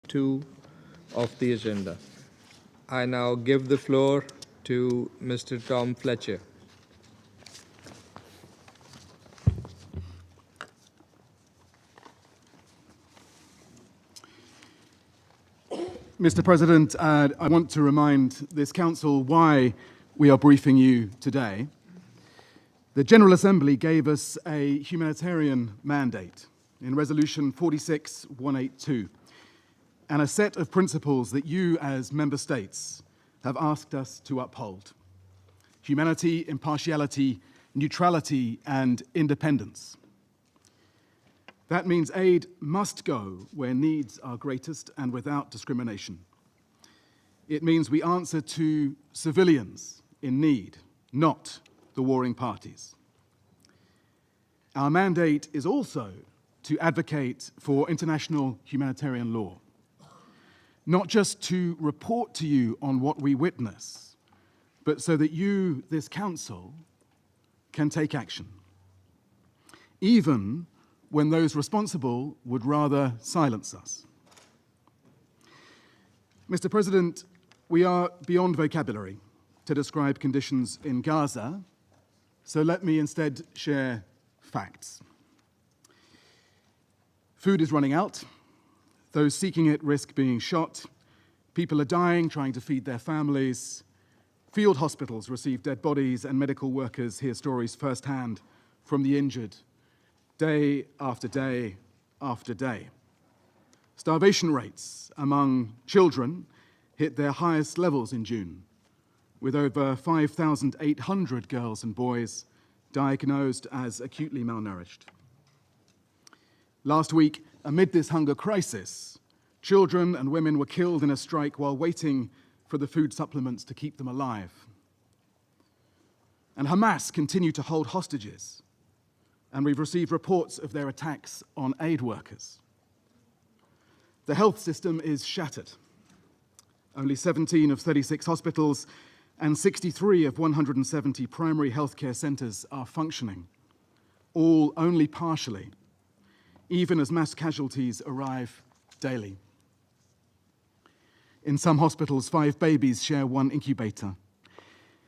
2 of the agenda. I now give the floor to Mr. Tom Fletcher. Mr. President, I want to remind this Council why we are briefing you today. The General Assembly gave us a humanitarian mandate in Resolution 46-182 and a set of principles that you as Member States have asked us to uphold: humanity, impartiality, neutrality, and independence. That means aid must go where needs are greatest and without discrimination. It means we answer to civilians in need, not the warring parties. Our mandate is also to advocate for international humanitarian law, not just to report to you on what we witness, but so that you, this Council, can take action, even when those responsible would rather silence us. Mr. President, we are beyond vocabulary to describe conditions in Gaza, so let me instead share facts. Food is running out. Those seeking it risk being shot. People are dying trying to feed their families. Field hospitals receive dead bodies, and medical workers hear stories firsthand from the injured, day after day after day. Starvation rates among children hit their highest levels in June, with over 5,800 girls and boys diagnosed as acutely malnourished. Last week, amid this hunger crisis, children and women were killed in a strike while waiting for the food supplements to keep them alive. And Hamas continue to hold hostages, and we've received reports of their attacks on aid workers. The health system is shattered. Only 17 of 36 hospitals and 63 of 170 primary healthcare centers are functioning, all only partially, even as mass casualties arrive daily. In some hospitals, 5 babies share one incubator.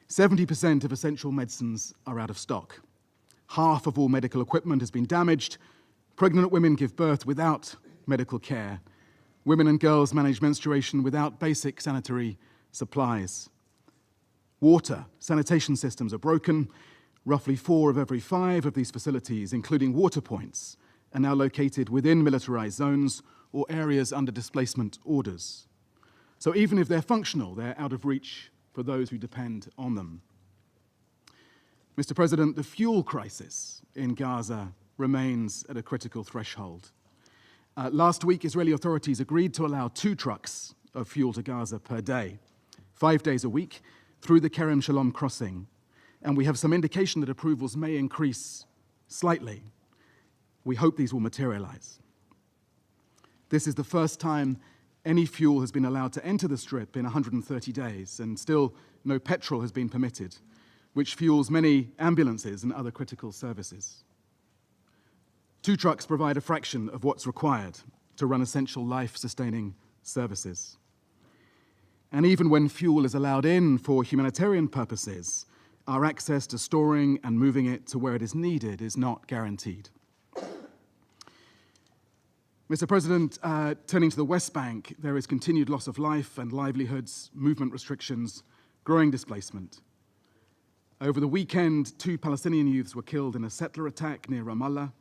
70% of essential medicines are out of stock. Half of all medical equipment has been damaged. Pregnant women give birth without medical care. Women and girls manage menstruation without basic sanitary supplies. Water, sanitation systems are broken. Roughly 4 of every 5 of these facilities, including water points, are now located within militarized zones or areas under displacement orders. So even if they're functional, they're out of reach for those who depend on them. Mr. President, the fuel crisis in Gaza remains at a critical threshold. Last week, Israeli authorities agreed to allow 2 trucks of fuel to Gaza per day, 5 days a week, through the Kerem Shalom crossing. And we have some indication that approvals may increase slightly. We hope these will materialize. This is the first time any fuel has been allowed to enter the Strip in 130 days, and still no petrol has been permitted, which fuels many ambulances and other critical services. 2 trucks provide a fraction of what's required to run essential life-sustaining services. And even when fuel is allowed in for humanitarian purposes, our access to storing and moving it to where it is needed is not guaranteed. Mr. President, turning to the West Bank, there is continued loss of life and livelihoods, movement restrictions, growing displacement. Over the weekend, 2 Palestinian youths were killed in a settler attack near Ramallah.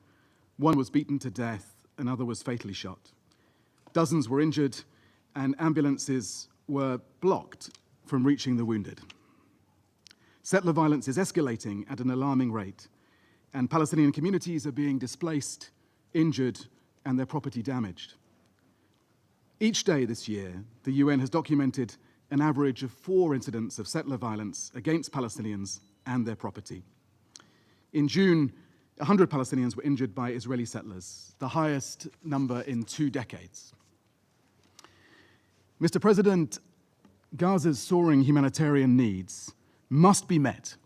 One was beaten to death, another was fatally shot. Dozens were injured, and ambulances were blocked from reaching the wounded. Settler violence is escalating at an alarming rate, and Palestinian communities are being displaced, injured, and their property damaged. Each day this year, the UN has documented an average of 4 incidents of settler violence against Palestinians and their property. In June, 100 Palestinians were injured by Israeli settlers, the highest number in 2 decades. Mr. President, Gaza's soaring humanitarian needs must be met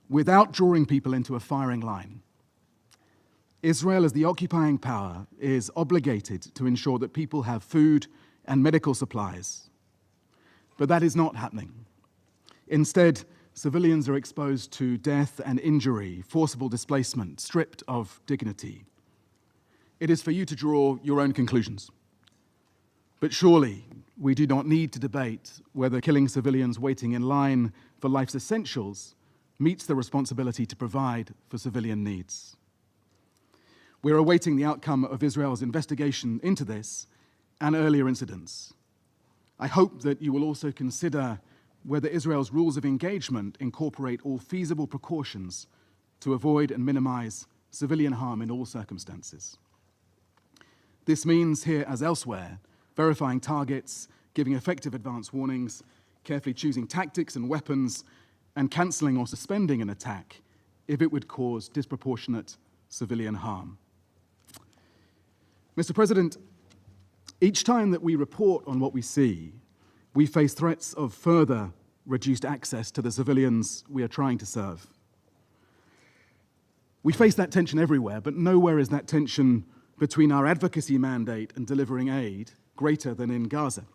without drawing people into a firing line. Israel, as the occupying power, is obligated to ensure that people have food, and medical supplies. But that is not happening. Instead, civilians are exposed to death and injury, forcible displacement, stripped of dignity. It is for you to draw your own conclusions. But surely, we do not need to debate whether killing civilians waiting in line for life's essentials meets the responsibility to provide for civilian needs. We're awaiting the outcome of Israel's investigation into this and earlier incidents. I hope that you will also consider whether Israel's rules of engagement incorporate all feasible precautions to avoid and minimize civilian harm in all circumstances. This means, here as elsewhere, verifying targets, giving effective advance warnings, carefully choosing tactics and weapons, and cancelling or suspending an attack if it would cause disproportionate civilian harm. Mr. President, each time that we report on what we see, we face threats of further reduced access to the civilians we are trying to serve. We face that tension everywhere, but nowhere is that tension between our advocacy mandate and delivering aid greater than in Gaza.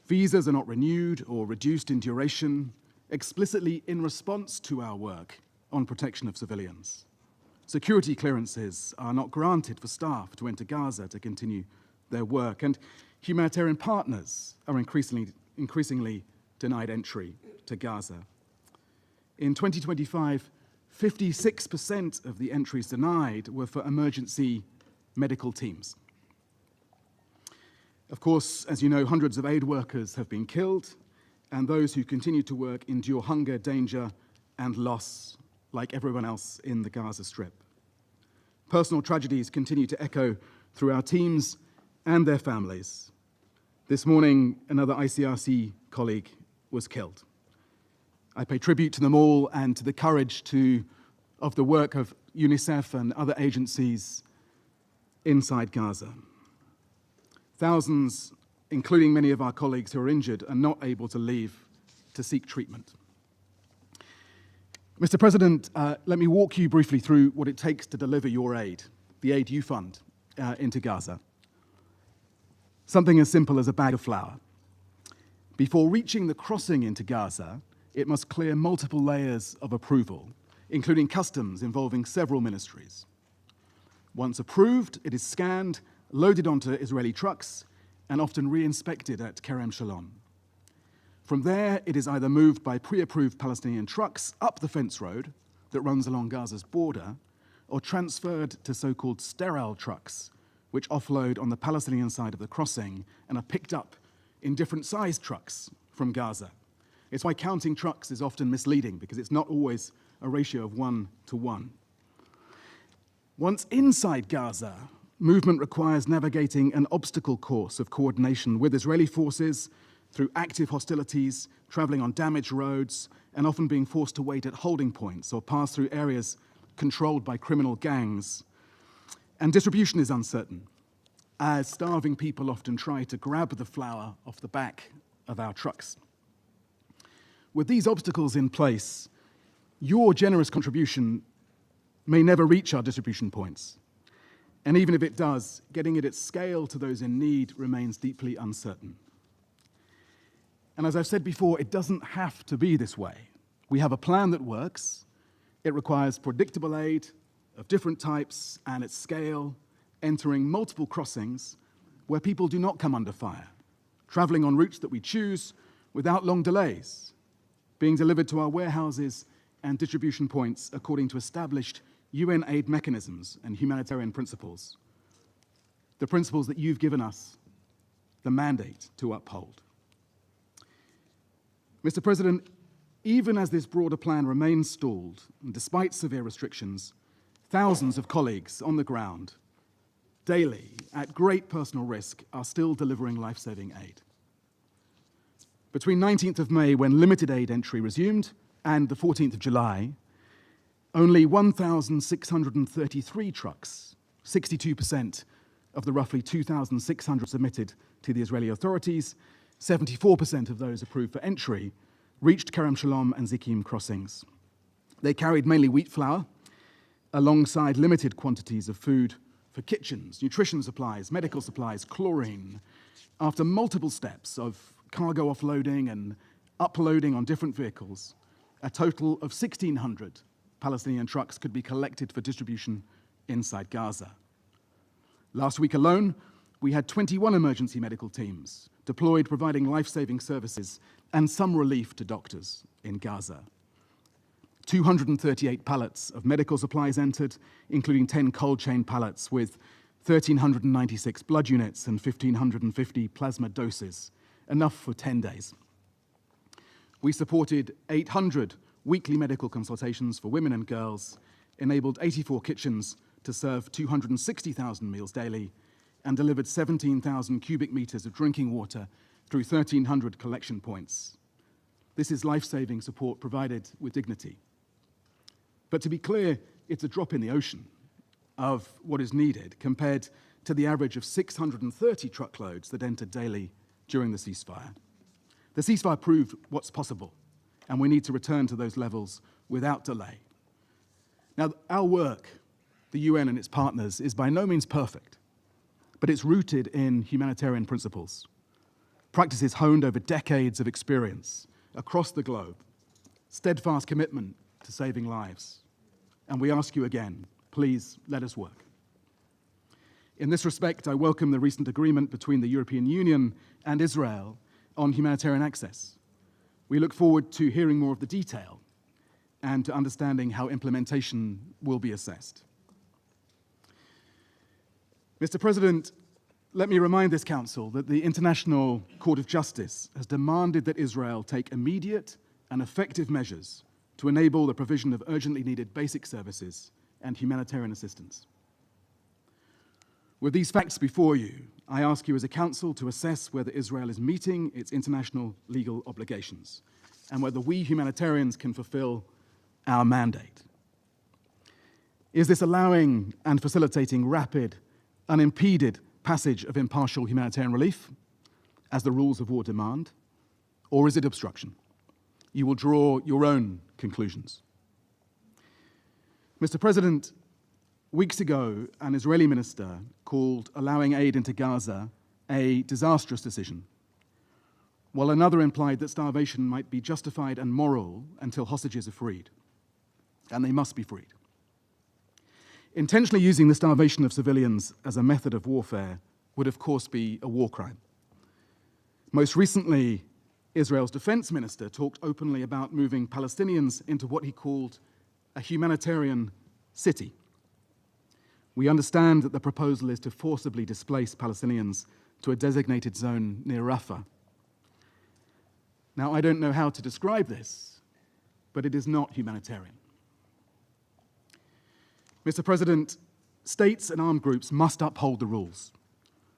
Visas are not renewed or reduced in duration, explicitly in response to our work on protection of civilians. Security clearances are not granted for staff to enter Gaza to continue their work, and humanitarian partners are increasingly denied entry to Gaza. In 2025, 56% of the entries denied were for emergency medical teams. Of course, as you know, hundreds of aid workers have been killed, and those who continue to work endure hunger, danger, and loss, like everyone else in the Gaza Strip. Personal tragedies continue to echo through our teams and their families. This morning, another ICRC colleague was killed. I pay tribute to them all and to the courage of the work of UNICEF and other agencies inside Gaza. Thousands, including many of our colleagues who are injured, are not able to leave to seek treatment. Mr. President, let me walk you briefly through what it takes to deliver your aid, the aid you fund, into Gaza. Something as simple as a bag of flour. Before reaching the crossing into Gaza, it must clear multiple layers of approval, including customs involving several ministries. Once approved, it is scanned, loaded onto Israeli trucks, and often re-inspected at Kerem Shalom. From there, it is either moved by pre-approved Palestinian trucks up the fence road that runs along Gaza's border, or transferred to so-called sterile trucks, which offload on the Palestinian side of the crossing and are picked up in different sized trucks from Gaza. It's why counting trucks is often misleading, because it's not always a ratio of 1-to-1. Once inside Gaza, movement requires navigating an obstacle course of coordination with Israeli forces through active hostilities, traveling on damaged roads, and often being forced to wait at holding points or pass through areas controlled by criminal gangs. And distribution is uncertain, as starving people often try to grab the flour off the back of our trucks. With these obstacles in place, your generous contribution may never reach our distribution points. And even if it does, getting it at scale to those in need remains deeply uncertain. And as I've said before, it doesn't have to be this way. We have a plan that works. It requires predictable aid of different types and at scale, entering multiple crossings where people do not come under fire, traveling on routes that we choose without long delays, being delivered to our warehouses and distribution points according to established UN aid mechanisms and humanitarian principles, the principles that you've given us the mandate to uphold. Mr. President, even as this broader plan remains stalled, and despite severe restrictions, thousands of colleagues on the ground, daily, at great personal risk, are still delivering life-saving aid. Between 19th of May, when limited aid entry resumed, and the 14th of July, only 1,633 trucks, 62% of the roughly 2,600 submitted to the Israeli authorities, 74% of those approved for entry, reached Kerem Shalom and Zikim crossings. They carried mainly wheat flour, alongside limited quantities of food for kitchens, nutrition supplies, medical supplies, chlorine, After multiple steps of cargo offloading and uploading on different vehicles, a total of 1,600 Palestinian trucks could be collected for distribution inside Gaza. Last week alone, we had 21 emergency medical teams deployed providing life-saving services and some relief to doctors in Gaza. 238 pallets of medical supplies entered, including 10 cold chain pallets with 1,396 blood units and 1,550 plasma doses, enough for 10 days. We supported 800 weekly medical consultations for women and girls, enabled 84 kitchens to serve 260,000 meals daily, and delivered 17,000 cubic meters of drinking water through 1,300 collection points. This is life-saving support provided with dignity. But to be clear, it's a drop in the ocean of what is needed compared to the average of 630 truckloads that entered daily during the ceasefire. The ceasefire proved what's possible, and we need to return to those levels without delay. Now, our work, the UN and its partners, is by no means perfect, but it's rooted in humanitarian principles, practices honed over decades of experience across the globe, steadfast commitment to saving lives. And we ask you again, please let us work. In this respect, I welcome the recent agreement between the European Union and Israel on humanitarian access. We look forward to hearing more of the detail and to understanding how implementation will be assessed. Mr. President, let me remind this Council that the International Court of Justice has demanded that Israel take immediate and effective measures to enable the provision of urgently needed basic services and humanitarian assistance. With these facts before you, I ask you as a Council to assess whether Israel is meeting its international legal obligations and whether we humanitarians can fulfill our mandate. Is this allowing and facilitating rapid, unimpeded passage of impartial humanitarian relief, as the rules of war demand, or is it obstruction? You will draw your own conclusions. Mr. President, weeks ago, an Israeli minister called allowing aid into Gaza a disastrous decision, while another implied that starvation might be justified and moral until hostages are freed, and they must be freed. Intentionally using the starvation of civilians as a method of warfare would, of course, be a war crime. Most recently, Israel's defense minister talked openly about moving Palestinians into what he called a humanitarian city. We understand that the proposal is to forcibly displace Palestinians to a designated zone near Rafah. Now, I don't know how to describe this, but it is not humanitarian. Mr. President, states and armed groups must uphold the rules,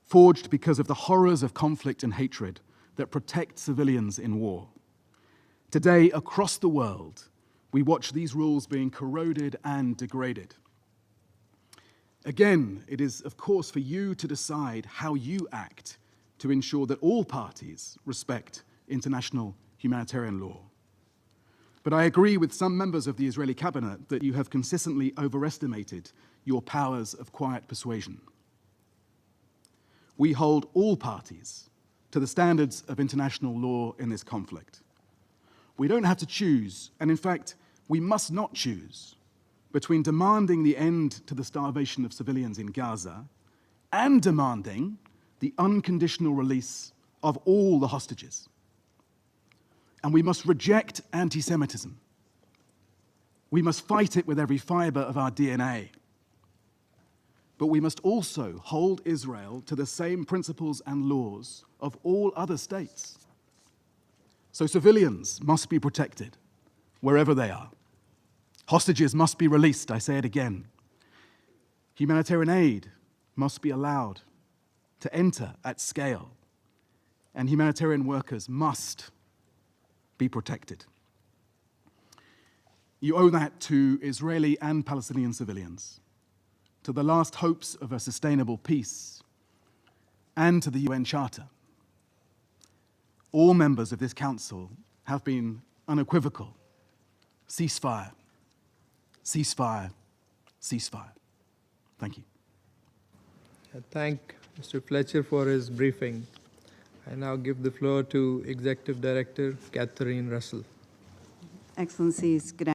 forged because of the horrors of conflict and hatred that protect civilians in war. Today, across the world, we watch these rules being corroded and degraded. Again, it is, of course, for you to decide how you act to ensure that all parties respect international humanitarian law. But I agree with some members of the Israeli cabinet that you have consistently overestimated your powers of quiet persuasion. We hold all parties to the standards of international law in this conflict. We don't have to choose, and in fact, we must not choose, between demanding the end to the starvation of civilians in Gaza and demanding the unconditional release of all the hostages. And we must reject anti-Semitism. We must fight it with every fiber of our DNA. But we must also hold Israel to the same principles and laws of all other states. So civilians must be protected wherever they are. Hostages must be released, I say it again. Humanitarian aid must be allowed to enter at scale, and humanitarian workers must be protected. You owe that to Israeli and Palestinian civilians, to the last hopes of a sustainable peace, and to the UN Charter. All members of this Council have been unequivocal. Ceasefire, ceasefire, ceasefire. Thank you. I thank Mr. Fletcher for his briefing. I now give the floor to Executive Director Catherine Russell. Excellencies, good